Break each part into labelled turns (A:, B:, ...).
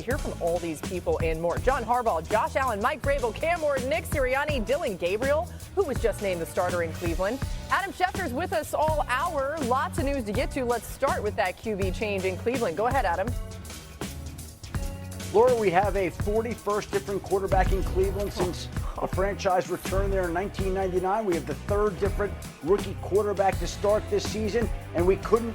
A: hear from all these people and more. John Harbaugh, Josh Allen, Mike Vrabel, Cam Ward, Nick Sirianni, Dillon Gabriel, who was just named the starter in Cleveland. Adam Schefter's with us all hour. Lots of news to get to. Let's start with that QB change in Cleveland. Go ahead, Adam.
B: Laura, we have a 41st different quarterback in Cleveland since the franchise returned there in 1999. We have the third different rookie quarterback to start this season, and we couldn't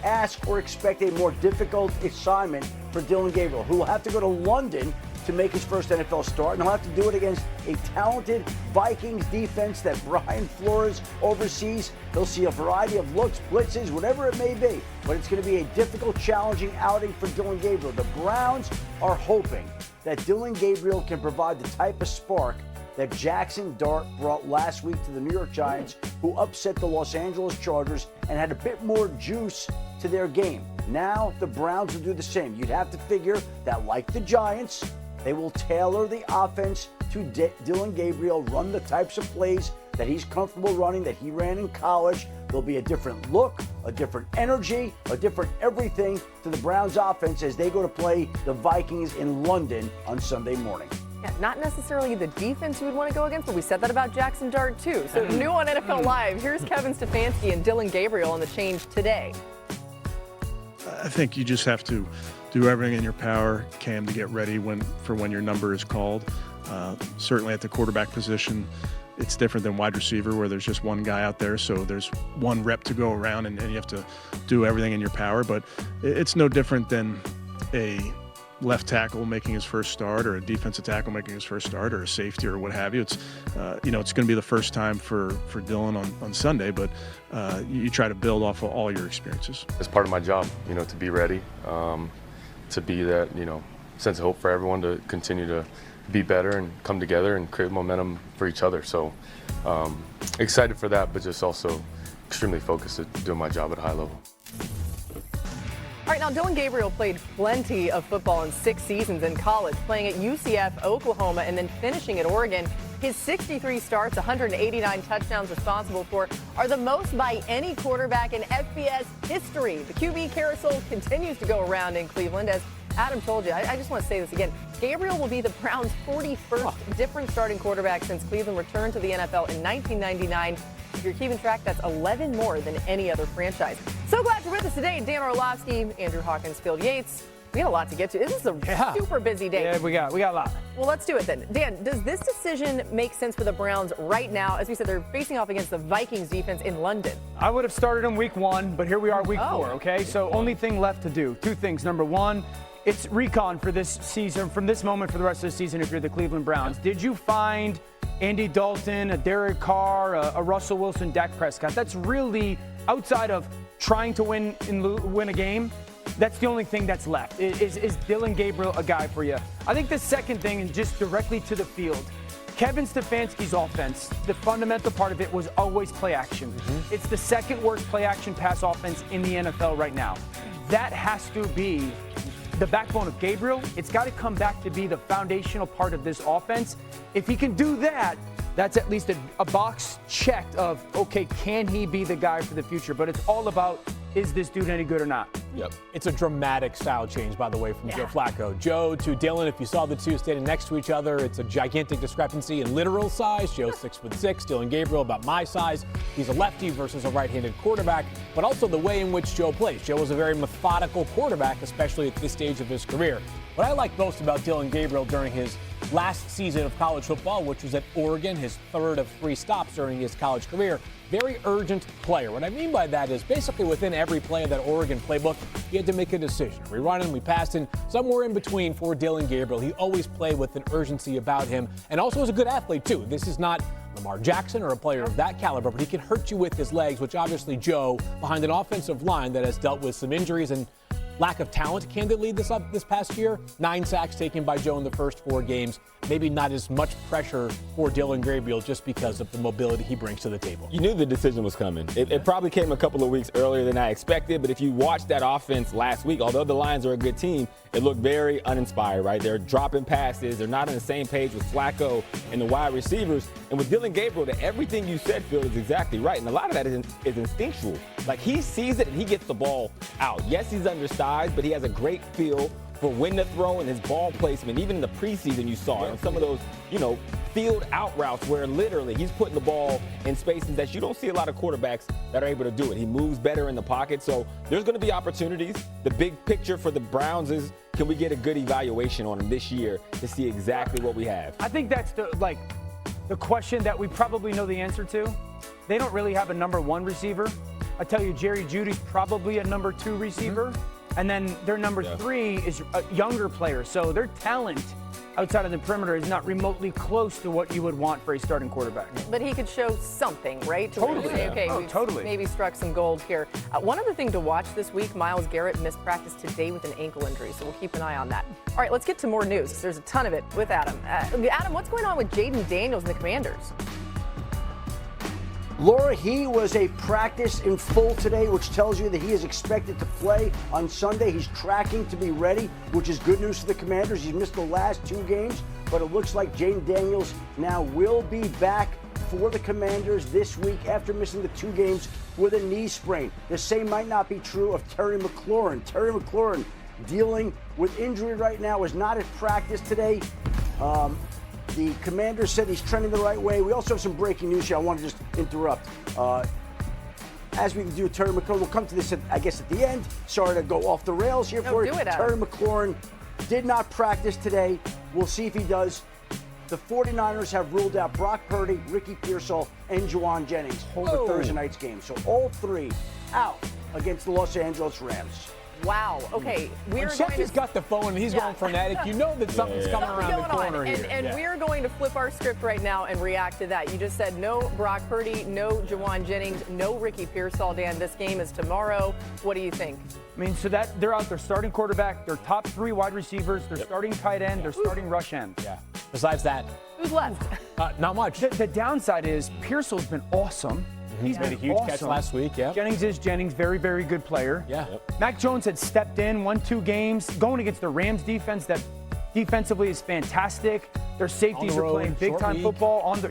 B: ask or expect a more difficult assignment for Dillon Gabriel, who will have to go to London to make his first NFL start, and he'll have to do it against a talented Vikings defense that Brian Flores oversees. He'll see a variety of looks, blitzes, whatever it may be, but it's going to be a difficult, challenging outing for Dillon Gabriel. The Browns are hoping that Dillon Gabriel can provide the type of spark that Jackson Dart brought last week to the New York Giants, who upset the Los Angeles Chargers and had a bit more juice to their game. Now the Browns will do the same. You'd have to figure that, like the Giants, they will tailor the offense to Dillon Gabriel, run the types of plays that he's comfortable running, that he ran in college. There'll be a different look, a different energy, a different everything to the Browns offense as they go to play the Vikings in London on Sunday morning.
A: Yeah, not necessarily the defense you would want to go against, but we said that about Jackson Dart too. So new on NFL Live, here's Kevin Stefanski and Dillon Gabriel on the change today.
C: I think you just have to do everything in your power, Cam, to get ready for when your number is called. Certainly at the quarterback position, it's different than wide receiver where there's just one guy out there, so there's one rep to go around and you have to do everything in your power. But it's no different than a left tackle making his first start or a defensive tackle making his first start or a safety or what have you. It's it's going to be the first time for Dillon on Sunday, but you try to build off of all your experiences.
D: It's part of my job, to be ready, to be that, sense of hope for everyone to continue to be better and come together and create momentum for each other. So excited for that, but just also extremely focused at doing my job at a high level.
A: All right, now Dillon Gabriel played plenty of football in 6 seasons in college, playing at UCF, Oklahoma, and then finishing at Oregon. His 63 starts, 189 touchdowns responsible for, are the most by any quarterback in FBS history. The QB carousel continues to go around in Cleveland. As Adam told you, I just want to say this again. Gabriel will be the Browns' 41st different starting quarterback since Cleveland returned to the NFL in 1999. If you're keeping track, that's 11 more than any other franchise. So glad you're with us today. Dan Orlovsky, Andrew Hawkins, Phil Yates. We got a lot to get to. This is a super busy day.
E: Yeah, we got a lot.
A: Well, let's do it then. Dan, does this decision make sense for the Browns right now? As we said, they're facing off against the Vikings defense in London.
E: I would have started in week 1, but here we are week 4, okay? So only thing left to do, 2 things. Number 1, it's recon for this season, from this moment for the rest of the season if you're the Cleveland Browns. Did you find Andy Dalton, a Derek Carr, a Russell Wilson, Dak Prescott? That's really, outside of trying to win a game, that's the only thing that's left. Is Dillon Gabriel a guy for you? I think the second thing, and just directly to the field, Kevin Stefanski's offense, the fundamental part of it was always play action. It's the second worst play action pass offense in the NFL right now. That has to be the backbone of Gabriel. It's got to come back to be the foundational part of this offense. If he can do that, that's at least a box checked of, okay, can he be the guy for the future? But it's all about, is this dude any good or not?
F: Yep. It's a dramatic style change, by the way, from Joe Flacco. Joe to Dillon, if you saw the two standing next to each other, it's a gigantic discrepancy in literal size. Joe's 6'6", Dillon Gabriel about my size. He's a lefty versus a right-handed quarterback, but also the way in which Joe plays. Joe was a very methodical quarterback, especially at this stage of his career. What I like most about Dillon Gabriel during his last season of college football, which was at Oregon, his third of 3 stops during his college career, very urgent player. What I mean by that is basically within every play of that Oregon playbook, he had to make a decision. We run him, we passed him, somewhere in between for Dillon Gabriel. He always played with an urgency about him, and also was a good athlete too. This is not Lamar Jackson or a player of that caliber, but he can hurt you with his legs, which obviously Joe, behind an offensive line that has dealt with some injuries and lack of talent, candidly, this past year. 9 sacks taken by Joe in the first 4 games. Maybe not as much pressure for Dillon Gabriel just because of the mobility he brings to the table.
G: You knew the decision was coming. It probably came a couple of weeks earlier than I expected, but if you watched that offense last week, although the Lions are a good team, it looked very uninspired, right? They're dropping passes. They're not on the same page with Flacco and the wide receivers. And with Dillon Gabriel, everything you said, Phil, is exactly right. And a lot of that is instinctual. Like, he sees it and he gets the ball out. Yes, he's undersized, but he has a great feel for when to throw and his ball placement. Even in the preseason, you saw it on some of those, field out routes where literally he's putting the ball in spaces that you don't see a lot of quarterbacks that are able to do it. He moves better in the pocket. So there's going to be opportunities. The big picture for the Browns is, can we get a good evaluation on him this year to see exactly what we have?
E: I think that's the question that we probably know the answer to. They don't really have a number 1 receiver. I tell you, Jerry Jeudy's probably a number 2 receiver. And then their number 3 is a younger player. So their talent outside of the perimeter is not remotely close to what you would want for a starting quarterback.
A: But he could show something, right? To
E: Totally.
A: really say, okay, we've
E: totally.
A: maybe struck some gold here. One other thing to watch this week, Myles Garrett missed practice today with an ankle injury, so we'll keep an eye on that. All right, let's get to more news. There's a ton of it with Adam. Adam, what's going on with Jayden Daniels and the Commanders?
B: Laura, he was a practice in full today, which tells you that he is expected to play on Sunday. He's tracking to be ready, which is good news for the Commanders. He's missed the last 2 games, but it looks like Jayden Daniels now will be back for the Commanders this week after missing the 2 games with a knee sprain. The same might not be true of Terry McLaurin. Terry McLaurin, dealing with injury right now, is not at practice today. The Commanders said he's trending the right way. We also have some breaking news here. I want to just interrupt. As we do Terry McLaurin, we'll come to this, I guess, at the end. Sorry to go off the rails here for you. Terry McLaurin did not practice today. We'll see if he does. The 49ers have ruled out Brock Purdy, Ricky Pearsall, and Jauan Jennings for Thursday night's game. So all 3 out against the Los Angeles Rams.
A: Wow. Okay.
F: Sheffy's got the phone and he's going frenetic. You know that something's coming around the corner here.
A: And we're going to flip our script right now and react to that. You just said no Brock Purdy, no Jauan Jennings, no Ricky Pearsall. Dan, this game is tomorrow. What do you think?
E: I mean, so that they're out their starting quarterback, their top 3 wide receivers, their starting tight end, their starting rush end.
F: Yeah. Besides that,
A: who's left?
F: Not much.
E: The downside is Pearsall's been awesome.
F: He's made a huge catch last week, yeah.
E: Jennings is Jennings, very, very good player.
F: Yeah.
E: Mac Jones had stepped in, won 2 games, going against the Rams defense that defensively is fantastic. Their safeties are playing big-time football. Can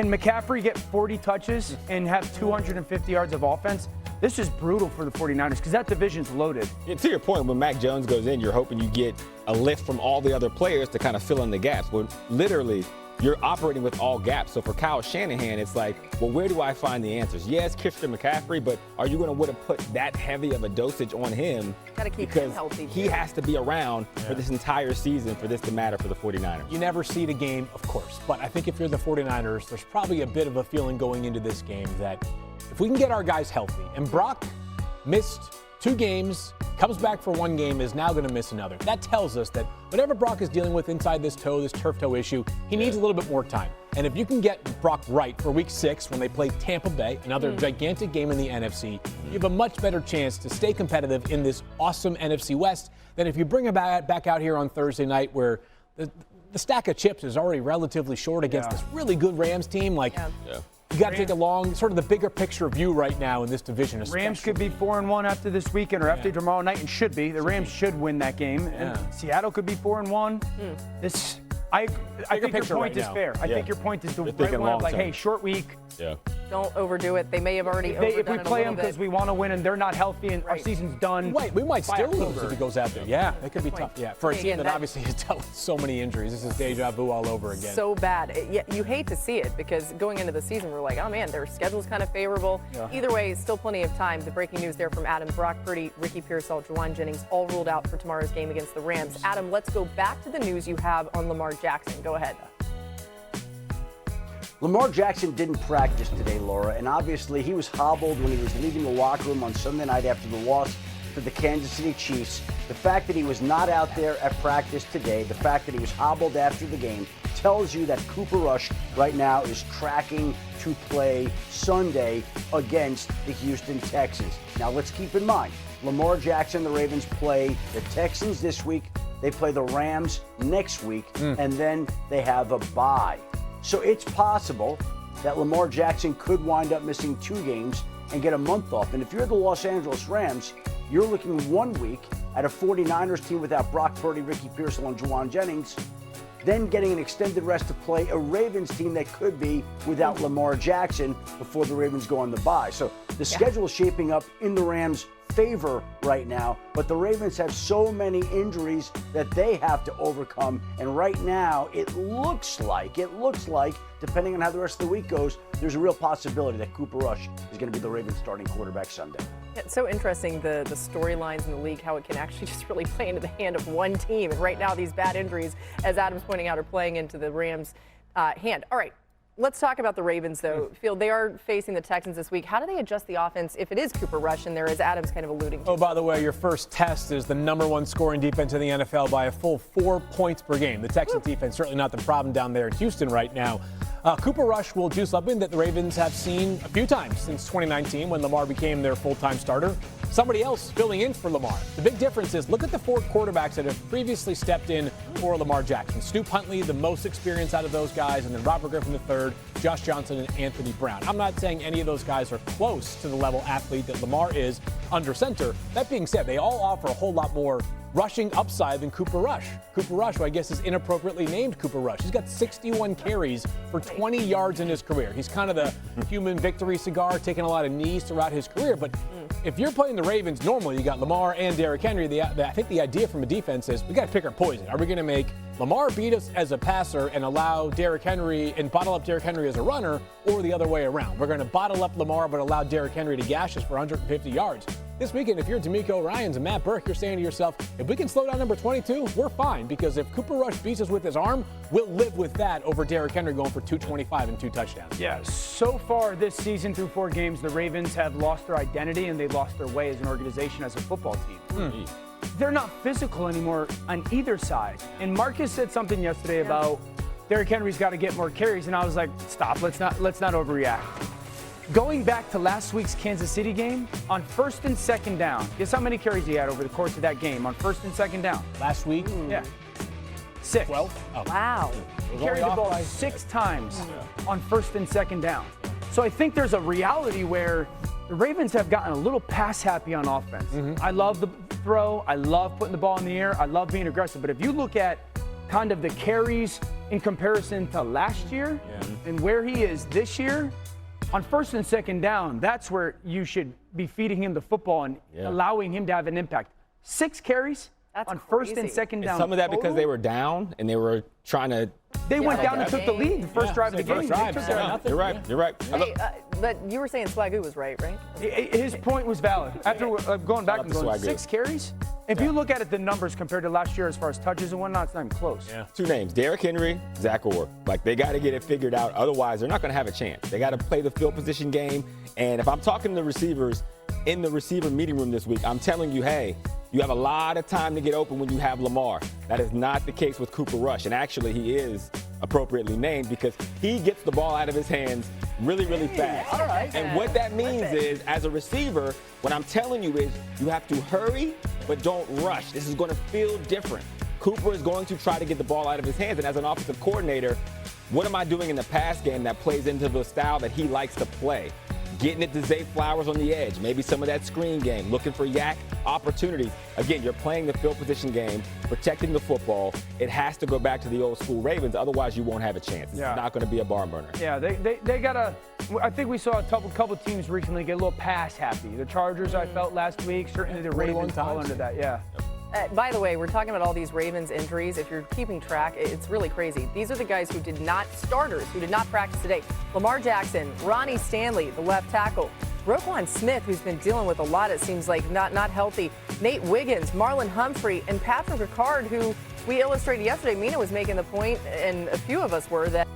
E: McCaffrey get 40 touches and have 250 yards of offense? This is brutal for the 49ers because that division's loaded.
G: Yeah, to your point, when Mac Jones goes in, you're hoping you get a lift from all the other players to kind of fill in the gaps. But literally, you're operating with all gaps. So for Kyle Shanahan, it's like, well, where do I find the answers? Yes, Christian McCaffrey, but are you going to put that heavy of a dosage on him?
A: Got to keep him healthy.
G: He has to be around for this entire season for this to matter for the 49ers.
F: You never see the game, of course. But I think if you're the 49ers, there's probably a bit of a feeling going into this game that if we can get our guys healthy, and Brock missed 2 games, comes back for 1 game, is now going to miss another. That tells us that whatever Brock is dealing with inside this turf toe issue, he needs a little bit more time. And if you can get Brock right for week 6 when they play Tampa Bay, another gigantic game in the NFC, you have a much better chance to stay competitive in this awesome NFC West than if you bring him back out here on Thursday night where the stack of chips is already relatively short against this really good Rams team. You got to take a long, sort of the bigger picture view right now in this division.
E: Rams could be 4-1 after this weekend or after tomorrow night, and should be. The Rams should win that game. And Seattle could be 4-1. I think your point is fair. I think your point is the right one. Like, hey, short week.
G: Yeah.
A: Don't overdo it. They may have already overdone it a little bit.
E: If we play them because we want to win and they're not healthy and our season's done.
F: We might still lose if he goes out there. Yeah, that could be tough. Yeah, for a team that obviously has dealt with so many injuries. This is deja vu all over again.
A: So bad. You hate to see it because going into the season, we're like, oh man, their schedule's kind of favorable. Yeah. Either way, still plenty of time. The breaking news there from Adam: Brock Purdy, Ricky Pearsall, Jauan Jennings, all ruled out for tomorrow's game against the Rams. Adam, let's go back to the news you have on Lamar Jackson. Go ahead.
B: Lamar Jackson didn't practice today, Laura, and obviously he was hobbled when he was leaving the locker room on Sunday night after the loss to the Kansas City Chiefs. The fact that he was not out there at practice today, the fact that he was hobbled after the game, tells you that Cooper Rush right now is tracking to play Sunday against the Houston Texans. Now let's keep in mind, Lamar Jackson, the Ravens play the Texans this week, they play the Rams next week, and then they have a bye. So it's possible that Lamar Jackson could wind up missing 2 games and get a month off. And if you're the Los Angeles Rams, you're looking 1 week at a 49ers team without Brock Purdy, Ricky Pearsall, and Jauan Jennings. then getting an extended rest to play a Ravens team that could be without Lamar Jackson before the Ravens go on the bye. So the schedule is shaping up in the Rams' favor right now, but the Ravens have so many injuries that they have to overcome, and right now it looks like, depending on how the rest of the week goes, there's a real possibility that Cooper Rush is going to be the Ravens starting quarterback Sunday.
A: It's so interesting, the storylines in the league, how it can actually just really play into the hand of one team. And right now, these bad injuries, as Adam's pointing out, are playing into the Rams' hand. All right, let's talk about the Ravens, though. Phil, they are facing the Texans this week. How do they adjust the offense if it is Cooper Rush in there, as Adam's kind of alluding to?
F: Oh, by the way, your first test is the #1 scoring defense in the NFL by a full 4 points per game. The Texans defense certainly not the problem down there in Houston right now. Cooper Rush will do something that the Ravens have seen a few times since 2019 when Lamar became their full-time starter. Somebody else filling in for Lamar. The big difference is look at the 4 quarterbacks that have previously stepped in for Lamar Jackson. Snoop Huntley, the most experience out of those guys, and then Robert Griffin III, Josh Johnson, and Anthony Brown. I'm not saying any of those guys are close to the level athlete that Lamar is under center. That being said, they all offer a whole lot more rushing upside than Cooper Rush. Cooper Rush, who I guess is inappropriately named Cooper Rush. He's got 61 carries for 20 yards in his career. He's kind of the human victory cigar, taking a lot of knees throughout his career. But if you're playing the Ravens, normally you got Lamar and Derrick Henry. I think the idea from a defense is we got to pick our poison. Are we going to make Lamar beat us as a passer and allow Derrick Henry and bottle up Derrick Henry as a runner, or the other way around? We're going to bottle up Lamar but allow Derrick Henry to gash us for 150 yards. This weekend, if you're D'Amico Ryans and Matt Burke, you're saying to yourself, if we can slow down number 22, we're fine, because if Cooper Rush beats us with his arm, we'll live with that over Derrick Henry going for 225 and 2 touchdowns.
E: Yeah, so far this season through 4 games, the Ravens have lost their identity and they've lost their way as an organization, as a football team. They're not physical anymore on either side. And Marcus said something yesterday about Derrick Henry's got to get more carries, and I was like, stop, let's not overreact. Going back to last week's Kansas City game, on 1st and 2nd down, guess how many carries he had over the course of that game on 1st and 2nd down?
F: Last week?
E: Yeah. 6.
F: 12? Oh.
A: Wow.
E: He carried the ball 6 times on 1st and 2nd down. So I think there's a reality where the Ravens have gotten a little pass happy on offense. I love the throw. I love putting the ball in the air. I love being aggressive. But if you look at kind of the carries in comparison to last year and where he is this year, on 1st and 2nd down, that's where you should be feeding him the football and allowing him to have an impact. 6 carries on
A: crazy.
E: 1st and 2nd down.
G: Some of that
E: total?
G: because they were down and they were trying to.
E: They went down and took the lead the first drive of the game.
G: You're right. You're right.
A: Hey, but you were saying Swagoo was right?
E: His point was valid. After going back and going 6 carries, if you look at it, the numbers compared to last year as far as touches and whatnot, it's not even close.
G: 2 names, Derrick Henry, Zach Orr. Like, they got to get it figured out. Otherwise, they're not going to have a chance. They got to play the field position game. And if I'm talking to the receivers in the receiver meeting room this week, I'm telling you, hey, you have a lot of time to get open when you have Lamar. That is not the case with Cooper Rush. And actually, he is appropriately named because he gets the ball out of his hands really, really fast.
A: All right.
G: And what that means is, as a receiver, what I'm telling you is you have to hurry, but don't rush. This is going to feel different. Cooper is going to try to get the ball out of his hands. And as an offensive coordinator, what am I doing in the pass game that plays into the style that he likes to play? Getting it to Zay Flowers on the edge, maybe some of that screen game, looking for yak opportunities. Again, you're playing the field position game, protecting the football. It has to go back to the old school Ravens, otherwise you won't have a chance. It's not going to be a barn burner.
E: Yeah, they got to – I think we saw a couple teams recently get a little pass happy. The Chargers, I felt last week, certainly the Ravens fall under that,
A: By the way, we're talking about all these Ravens injuries. If you're keeping track, it's really crazy. These are the guys who did not practice today. Lamar Jackson, Ronnie Stanley, the left tackle, Roquan Smith, who's been dealing with a lot, it seems like, not healthy, Nate Wiggins, Marlon Humphrey, and Patrick Ricard, who we illustrated yesterday. Mina was making the point, and a few of us were, that